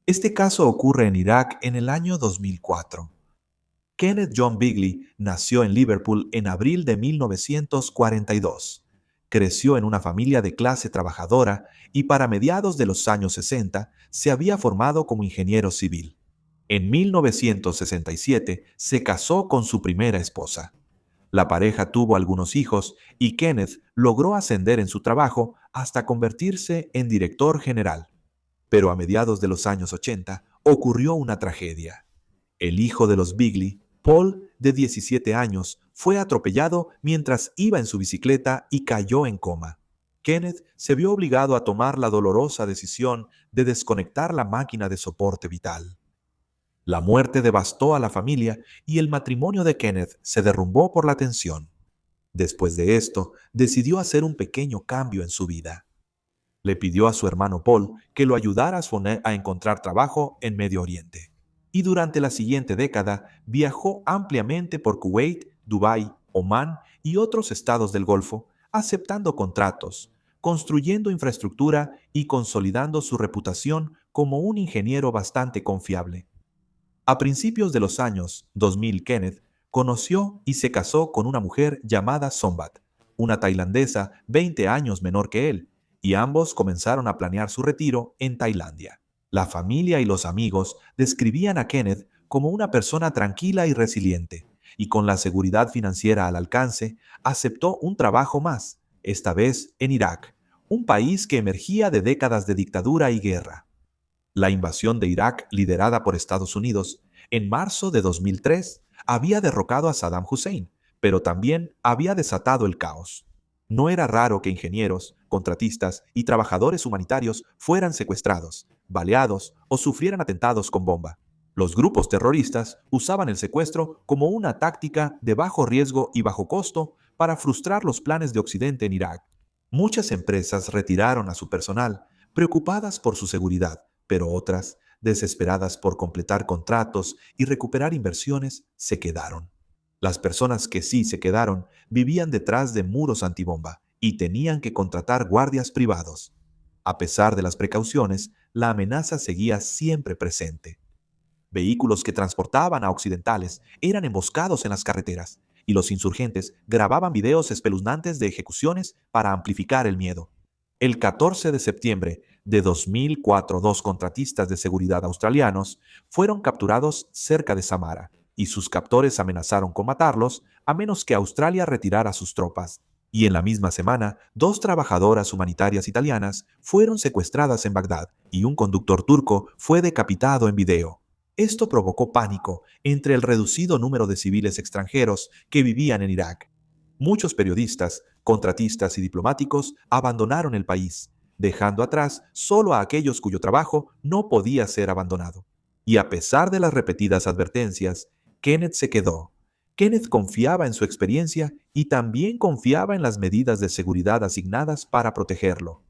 Este caso ocurre en Irak en el año 2004. Kenneth John Bigley nació en Liverpool en abril de 1942. Creció en una familia de clase trabajadora y para mediados de los años 60 se había formado como ingeniero civil. En 1967 se casó con su primera esposa. La pareja tuvo algunos hijos y Kenneth logró ascender en su trabajo hasta convertirse en director general. Pero a mediados de los años 80 ocurrió una tragedia. El hijo de los Bigley, Paul, de 17 años, fue atropellado mientras iba en su bicicleta y cayó en coma. Kenneth se vio obligado a tomar la dolorosa decisión de desconectar la máquina de soporte vital. La muerte devastó a la familia y el matrimonio de Kenneth se derrumbó por la tensión. Después de esto, decidió hacer un pequeño cambio en su vida. Le pidió a su hermano Paul que lo ayudara a encontrar trabajo en Medio Oriente. Y durante la siguiente década viajó ampliamente por Kuwait, Dubái, Omán y otros estados del Golfo, aceptando contratos, construyendo infraestructura y consolidando su reputación como un ingeniero bastante confiable. A principios de los años 2000, Kenneth conoció y se casó con una mujer llamada Sombat, una tailandesa 20 años menor que él, y ambos comenzaron a planear su retiro en Tailandia. La familia y los amigos describían a Kenneth como una persona tranquila y resiliente, y con la seguridad financiera al alcance, aceptó un trabajo más, esta vez en Irak, un país que emergía de décadas de dictadura y guerra. La invasión de Irak, liderada por Estados Unidos, en marzo de 2003, había derrocado a Saddam Hussein, pero también había desatado el caos. No era raro que ingenieros, contratistas y trabajadores humanitarios fueran secuestrados, baleados o sufrieran atentados con bomba. Los grupos terroristas usaban el secuestro como una táctica de bajo riesgo y bajo costo para frustrar los planes de Occidente en Irak. Muchas empresas retiraron a su personal, preocupadas por su seguridad, pero otras, desesperadas por completar contratos y recuperar inversiones, se quedaron. Las personas que sí se quedaron vivían detrás de muros antibomba y tenían que contratar guardias privados. A pesar de las precauciones, la amenaza seguía siempre presente. Vehículos que transportaban a occidentales eran emboscados en las carreteras y los insurgentes grababan videos espeluznantes de ejecuciones para amplificar el miedo. El 14 de septiembre de 2004, dos contratistas de seguridad australianos fueron capturados cerca de Samara y sus captores amenazaron con matarlos a menos que Australia retirara sus tropas. Y en la misma semana, dos trabajadoras humanitarias italianas fueron secuestradas en Bagdad y un conductor turco fue decapitado en video. Esto provocó pánico entre el reducido número de civiles extranjeros que vivían en Irak. Muchos periodistas, contratistas y diplomáticos abandonaron el país, dejando atrás solo a aquellos cuyo trabajo no podía ser abandonado. Y a pesar de las repetidas advertencias, Kenneth se quedó. Kenneth confiaba en su experiencia y también confiaba en las medidas de seguridad asignadas para protegerlo.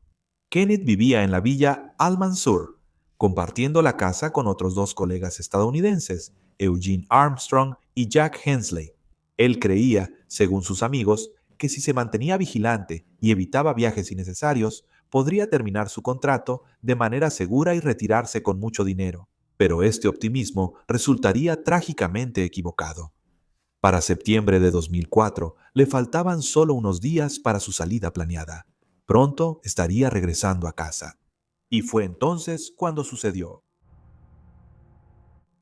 Kenneth vivía en la villa Al-Mansur, compartiendo la casa con otros dos colegas estadounidenses, Eugene Armstrong y Jack Hensley. Él creía, según sus amigos, que si se mantenía vigilante y evitaba viajes innecesarios, podría terminar su contrato de manera segura y retirarse con mucho dinero. Pero este optimismo resultaría trágicamente equivocado. Para septiembre de 2004, le faltaban solo unos días para su salida planeada. Pronto estaría regresando a casa. Y fue entonces cuando sucedió.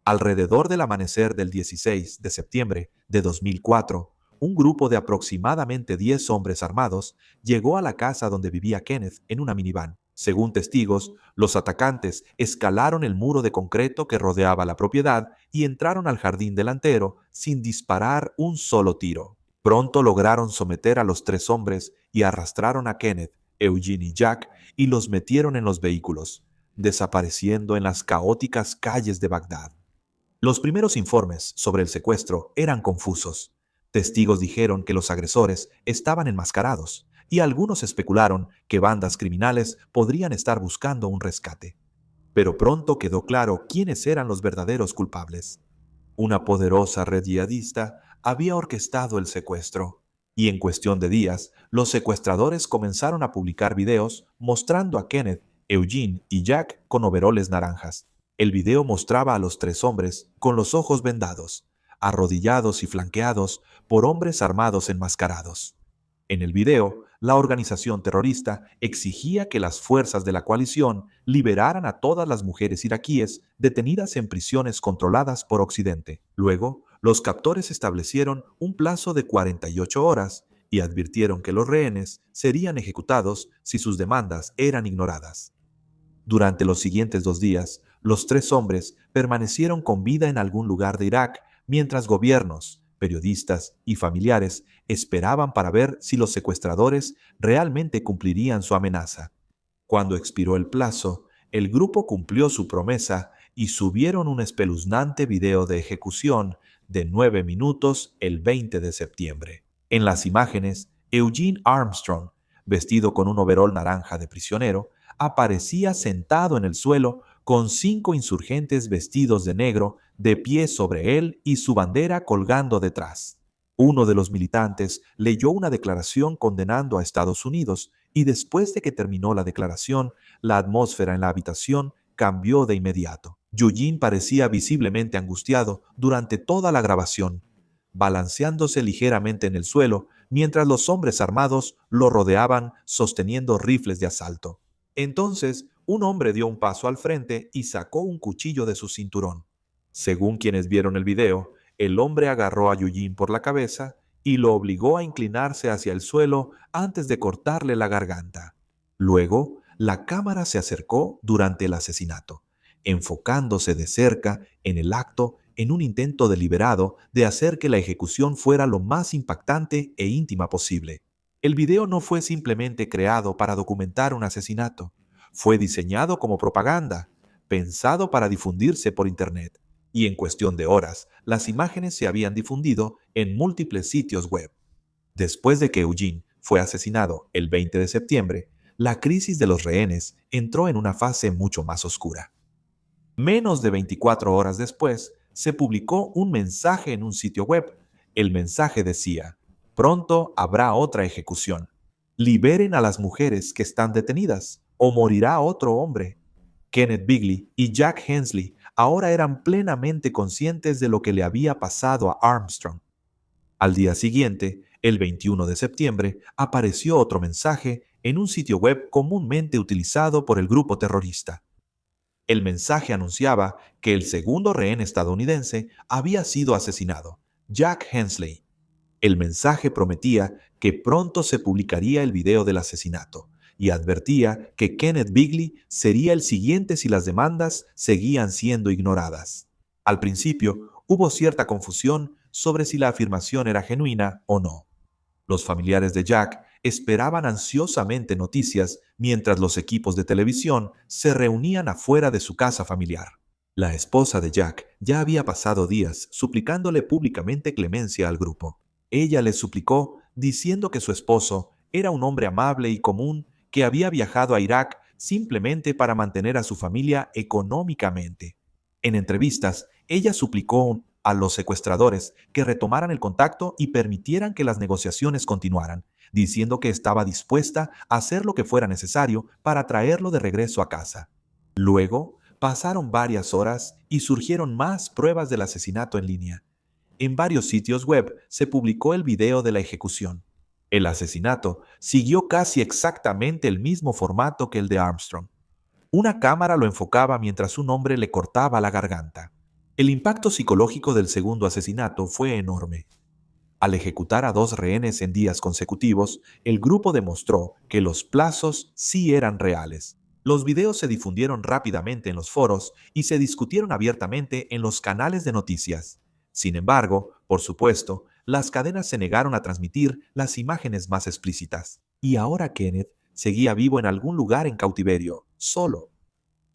Alrededor del amanecer del 16 de septiembre de 2004, un grupo de aproximadamente 10 hombres armados llegó a la casa donde vivía Kenneth en una minivan. Según testigos, los atacantes escalaron el muro de concreto que rodeaba la propiedad y entraron al jardín delantero sin disparar un solo tiro. Pronto lograron someter a los tres hombres y arrastraron a Kenneth, Eugene y Jack y los metieron en los vehículos, desapareciendo en las caóticas calles de Bagdad. Los primeros informes sobre el secuestro eran confusos. Testigos dijeron que los agresores estaban enmascarados y algunos especularon que bandas criminales podrían estar buscando un rescate. Pero pronto quedó claro quiénes eran los verdaderos culpables. Una poderosa red yihadista había orquestado el secuestro, y en cuestión de días, los secuestradores comenzaron a publicar videos mostrando a Kenneth, Eugene y Jack con overoles naranjas. El video mostraba a los tres hombres con los ojos vendados, arrodillados y flanqueados por hombres armados enmascarados. En el video, la organización terrorista exigía que las fuerzas de la coalición liberaran a todas las mujeres iraquíes detenidas en prisiones controladas por Occidente. Luego, los captores establecieron un plazo de 48 horas y advirtieron que los rehenes serían ejecutados si sus demandas eran ignoradas. Durante los siguientes 2 días, los tres hombres permanecieron con vida en algún lugar de Irak, mientras gobiernos, periodistas y familiares esperaban para ver si los secuestradores realmente cumplirían su amenaza. Cuando expiró el plazo, el grupo cumplió su promesa y subieron un espeluznante video de ejecución de 9 minutos el 20 de septiembre. En las imágenes, Eugene Armstrong, vestido con un overol naranja de prisionero, aparecía sentado en el suelo con 5 insurgentes vestidos de negro de pie sobre él y su bandera colgando detrás. Uno de los militantes leyó una declaración condenando a Estados Unidos y después de que terminó la declaración, la atmósfera en la habitación cambió de inmediato. Eugene parecía visiblemente angustiado durante toda la grabación, balanceándose ligeramente en el suelo mientras los hombres armados lo rodeaban sosteniendo rifles de asalto. Entonces, un hombre dio un paso al frente y sacó un cuchillo de su cinturón. Según quienes vieron el video, el hombre agarró a Eugene por la cabeza y lo obligó a inclinarse hacia el suelo antes de cortarle la garganta. Luego, la cámara se acercó durante el asesinato, enfocándose de cerca en el acto en un intento deliberado de hacer que la ejecución fuera lo más impactante e íntima posible. El video no fue simplemente creado para documentar un asesinato, fue diseñado como propaganda, pensado para difundirse por Internet, y en cuestión de horas, las imágenes se habían difundido en múltiples sitios web. Después de que Eugene fue asesinado el 20 de septiembre, la crisis de los rehenes entró en una fase mucho más oscura. Menos de 24 horas después, se publicó un mensaje en un sitio web. El mensaje decía: pronto habrá otra ejecución. Liberen a las mujeres que están detenidas, o morirá otro hombre. Kenneth Bigley y Jack Hensley ahora eran plenamente conscientes de lo que le había pasado a Armstrong. Al día siguiente, el 21 de septiembre, apareció otro mensaje en un sitio web comúnmente utilizado por el grupo terrorista. El mensaje anunciaba que el segundo rehén estadounidense había sido asesinado, Jack Hensley. El mensaje prometía que pronto se publicaría el video del asesinato y advertía que Kenneth Bigley sería el siguiente si las demandas seguían siendo ignoradas. Al principio, hubo cierta confusión sobre si la afirmación era genuina o no. Los familiares de Jack esperaban ansiosamente noticias mientras los equipos de televisión se reunían afuera de su casa familiar. La esposa de Jack ya había pasado días suplicándole públicamente clemencia al grupo. Ella le suplicó diciendo que su esposo era un hombre amable y común que había viajado a Irak simplemente para mantener a su familia económicamente. En entrevistas, ella suplicó a los secuestradores que retomaran el contacto y permitieran que las negociaciones continuaran, diciendo que estaba dispuesta a hacer lo que fuera necesario para traerlo de regreso a casa. Luego, pasaron varias horas y surgieron más pruebas del asesinato en línea. En varios sitios web se publicó el video de la ejecución. El asesinato siguió casi exactamente el mismo formato que el de Armstrong. Una cámara lo enfocaba mientras un hombre le cortaba la garganta. El impacto psicológico del segundo asesinato fue enorme. Al ejecutar a 2 rehenes en días consecutivos, el grupo demostró que los plazos sí eran reales. Los videos se difundieron rápidamente en los foros y se discutieron abiertamente en los canales de noticias. Sin embargo, por supuesto, las cadenas se negaron a transmitir las imágenes más explícitas. Y ahora Kenneth seguía vivo en algún lugar en cautiverio, solo.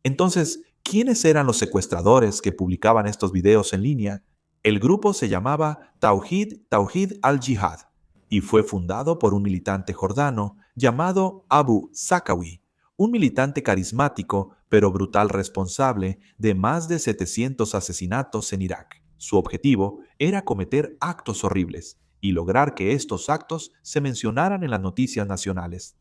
Entonces, ¿quiénes eran los secuestradores que publicaban estos videos en línea? El grupo se llamaba Tawhid al-Jihad y fue fundado por un militante jordano llamado Abu Zakawi, un militante carismático pero brutal responsable de más de 700 asesinatos en Irak. Su objetivo era cometer actos horribles y lograr que estos actos se mencionaran en las noticias nacionales.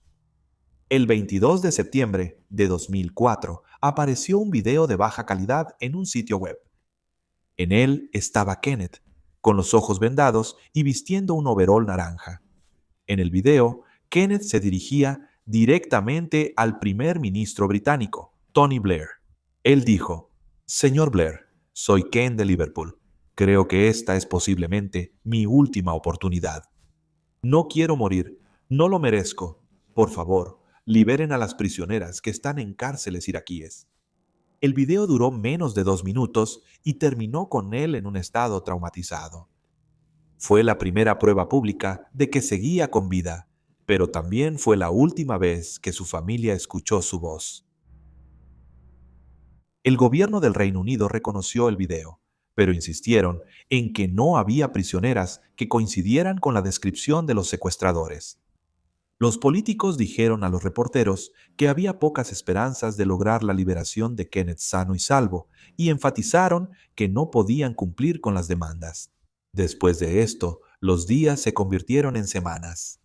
El 22 de septiembre de 2004 apareció un video de baja calidad en un sitio web. En él estaba Kenneth, con los ojos vendados y vistiendo un overol naranja. En el video, Kenneth se dirigía directamente al primer ministro británico, Tony Blair. Él dijo: «Señor Blair, soy Ken de Liverpool. Creo que esta es posiblemente mi última oportunidad. No quiero morir, no lo merezco. Por favor, liberen a las prisioneras que están en cárceles iraquíes». El video duró menos de 2 minutos y terminó con él en un estado traumatizado. Fue la primera prueba pública de que seguía con vida, pero también fue la última vez que su familia escuchó su voz. El gobierno del Reino Unido reconoció el video, pero insistieron en que no había prisioneras que coincidieran con la descripción de los secuestradores. Los políticos dijeron a los reporteros que había pocas esperanzas de lograr la liberación de Kenneth sano y salvo, y enfatizaron que no podían cumplir con las demandas. Después de esto, los días se convirtieron en semanas.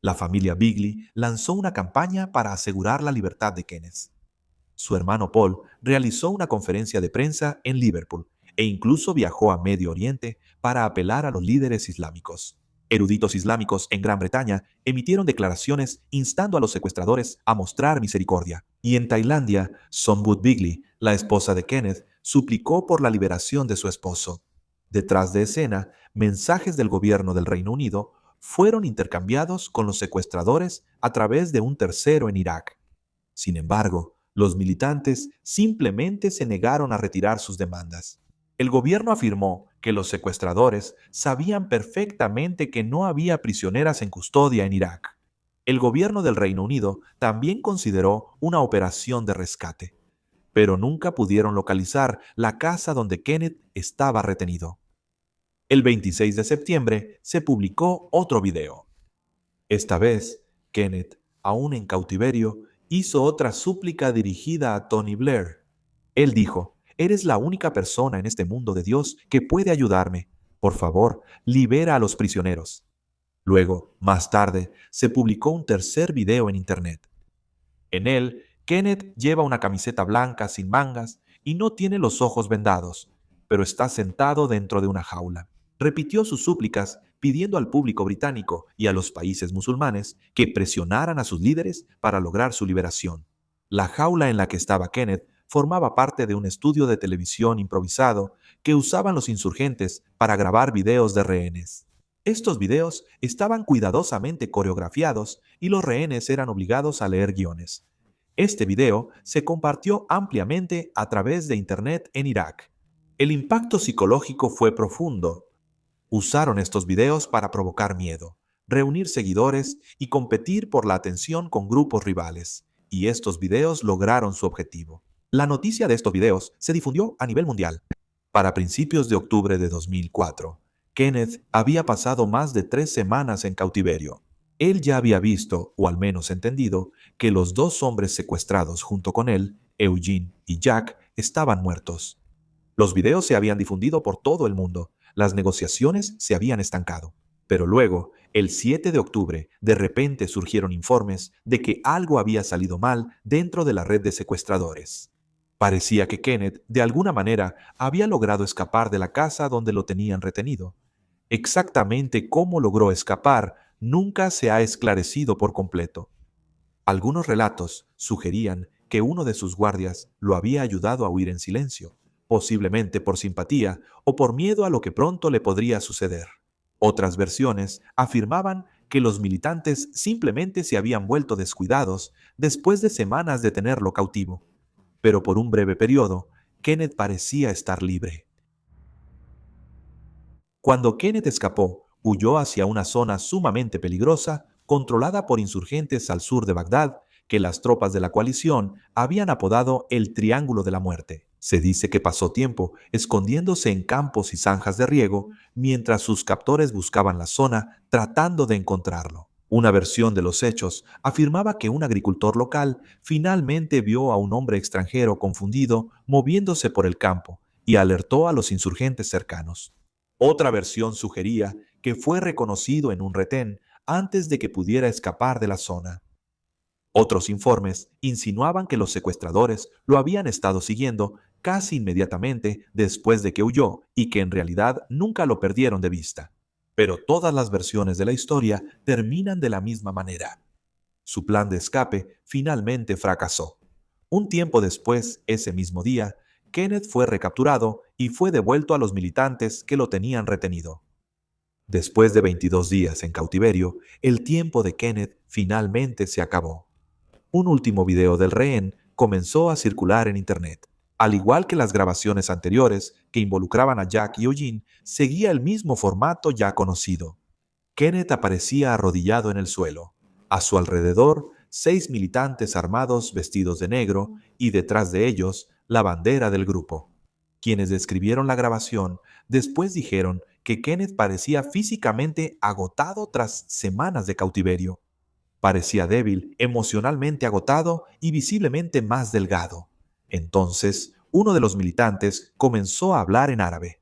La familia Bigley lanzó una campaña para asegurar la libertad de Kenneth. Su hermano Paul realizó una conferencia de prensa en Liverpool e incluso viajó a Medio Oriente para apelar a los líderes islámicos. Eruditos islámicos en Gran Bretaña emitieron declaraciones instando a los secuestradores a mostrar misericordia. Y en Tailandia, Sonbut Bigley, la esposa de Kenneth, suplicó por la liberación de su esposo. Detrás de escena, mensajes del gobierno del Reino Unido fueron intercambiados con los secuestradores a través de un tercero en Irak. Sin embargo, los militantes simplemente se negaron a retirar sus demandas. El gobierno afirmó que los secuestradores sabían perfectamente que no había prisioneras en custodia en Irak. El gobierno del Reino Unido también consideró una operación de rescate, pero nunca pudieron localizar la casa donde Kenneth estaba retenido. El 26 de septiembre se publicó otro video. Esta vez, Kenneth, aún en cautiverio, hizo otra súplica dirigida a Tony Blair. Él dijo: «Eres la única persona en este mundo de Dios que puede ayudarme. Por favor, libera a los prisioneros». Luego, más tarde, se publicó un tercer video en Internet. En él, Kenneth lleva una camiseta blanca sin mangas y no tiene los ojos vendados, pero está sentado dentro de una jaula. Repitió sus súplicas pidiendo al público británico y a los países musulmanes que presionaran a sus líderes para lograr su liberación. La jaula en la que estaba Kenneth formaba parte de un estudio de televisión improvisado que usaban los insurgentes para grabar videos de rehenes. Estos videos estaban cuidadosamente coreografiados y los rehenes eran obligados a leer guiones. Este video se compartió ampliamente a través de Internet en Irak. El impacto psicológico fue profundo. Usaron estos videos para provocar miedo, reunir seguidores y competir por la atención con grupos rivales. Y estos videos lograron su objetivo. La noticia de estos videos se difundió a nivel mundial. Para principios de octubre de 2004, Kenneth había pasado más de 3 semanas en cautiverio. Él ya había visto, o al menos entendido, que los 2 hombres secuestrados junto con él, Eugene y Jack, estaban muertos. Los videos se habían difundido por todo el mundo. Las negociaciones se habían estancado. Pero luego, el 7 de octubre, de repente surgieron informes de que algo había salido mal dentro de la red de secuestradores. Parecía que Kenneth, de alguna manera, había logrado escapar de la casa donde lo tenían retenido. Exactamente cómo logró escapar nunca se ha esclarecido por completo. Algunos relatos sugerían que uno de sus guardias lo había ayudado a huir en silencio, posiblemente por simpatía o por miedo a lo que pronto le podría suceder. Otras versiones afirmaban que los militantes simplemente se habían vuelto descuidados después de semanas de tenerlo cautivo. Pero por un breve periodo, Kenneth parecía estar libre. Cuando Kenneth escapó, huyó hacia una zona sumamente peligrosa, controlada por insurgentes al sur de Bagdad, que las tropas de la coalición habían apodado el Triángulo de la Muerte. Se dice que pasó tiempo escondiéndose en campos y zanjas de riego mientras sus captores buscaban la zona tratando de encontrarlo. Una versión de los hechos afirmaba que un agricultor local finalmente vio a un hombre extranjero confundido moviéndose por el campo y alertó a los insurgentes cercanos. Otra versión sugería que fue reconocido en un retén antes de que pudiera escapar de la zona. Otros informes insinuaban que los secuestradores lo habían estado siguiendo casi inmediatamente después de que huyó y que en realidad nunca lo perdieron de vista. Pero todas las versiones de la historia terminan de la misma manera. Su plan de escape finalmente fracasó. Un tiempo después, ese mismo día, Kenneth fue recapturado y fue devuelto a los militantes que lo tenían retenido. Después de 22 días en cautiverio, el tiempo de Kenneth finalmente se acabó. Un último video del rehén comenzó a circular en Internet. Al igual que las grabaciones anteriores que involucraban a Jack y Eugene, seguía el mismo formato ya conocido. Kenneth aparecía arrodillado en el suelo. A su alrededor, 6 militantes armados vestidos de negro y detrás de ellos, la bandera del grupo. Quienes describieron la grabación después dijeron que Kenneth parecía físicamente agotado tras semanas de cautiverio. Parecía débil, emocionalmente agotado y visiblemente más delgado. Entonces, uno de los militantes comenzó a hablar en árabe.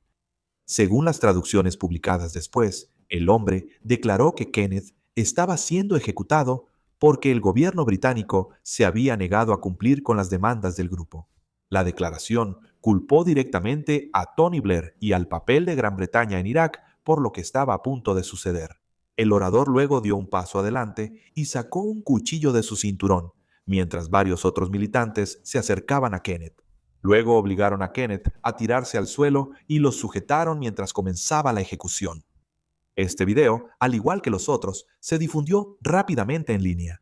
Según las traducciones publicadas después, el hombre declaró que Kenneth estaba siendo ejecutado porque el gobierno británico se había negado a cumplir con las demandas del grupo. La declaración culpó directamente a Tony Blair y al papel de Gran Bretaña en Irak por lo que estaba a punto de suceder. El orador luego dio un paso adelante y sacó un cuchillo de su cinturón, mientras varios otros militantes se acercaban a Kenneth. Luego obligaron a Kenneth a tirarse al suelo y lo sujetaron mientras comenzaba la ejecución. Este video, al igual que los otros, se difundió rápidamente en línea.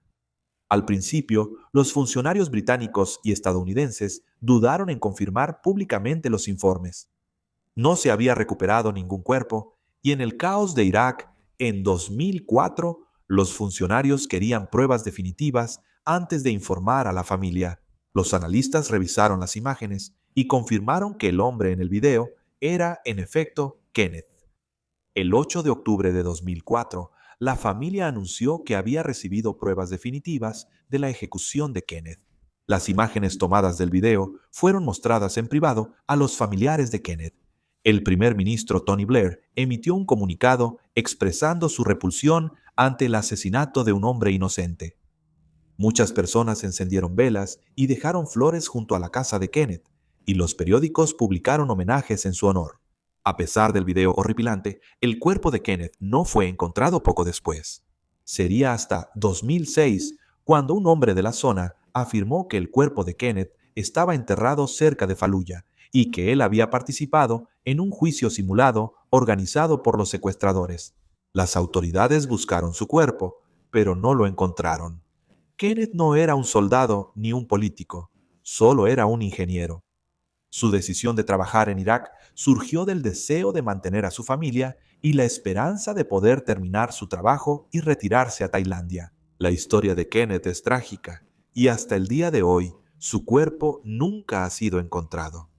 Al principio, los funcionarios británicos y estadounidenses dudaron en confirmar públicamente los informes. No se había recuperado ningún cuerpo y en el caos de Irak, en 2004, los funcionarios querían pruebas definitivas antes de informar a la familia. Los analistas revisaron las imágenes y confirmaron que el hombre en el video era, en efecto, Kenneth. El 8 de octubre de 2004, la familia anunció que había recibido pruebas definitivas de la ejecución de Kenneth. Las imágenes tomadas del video fueron mostradas en privado a los familiares de Kenneth. El primer ministro Tony Blair emitió un comunicado expresando su repulsión ante el asesinato de un hombre inocente. Muchas personas encendieron velas y dejaron flores junto a la casa de Kenneth, y los periódicos publicaron homenajes en su honor. A pesar del video horripilante, el cuerpo de Kenneth no fue encontrado poco después. Sería hasta 2006 cuando un hombre de la zona afirmó que el cuerpo de Kenneth estaba enterrado cerca de Fallujah y que él había participado en un juicio simulado organizado por los secuestradores. Las autoridades buscaron su cuerpo, pero no lo encontraron. Kenneth no era un soldado ni un político, solo era un ingeniero. Su decisión de trabajar en Irak surgió del deseo de mantener a su familia y la esperanza de poder terminar su trabajo y retirarse a Tailandia. La historia de Kenneth es trágica y hasta el día de hoy su cuerpo nunca ha sido encontrado.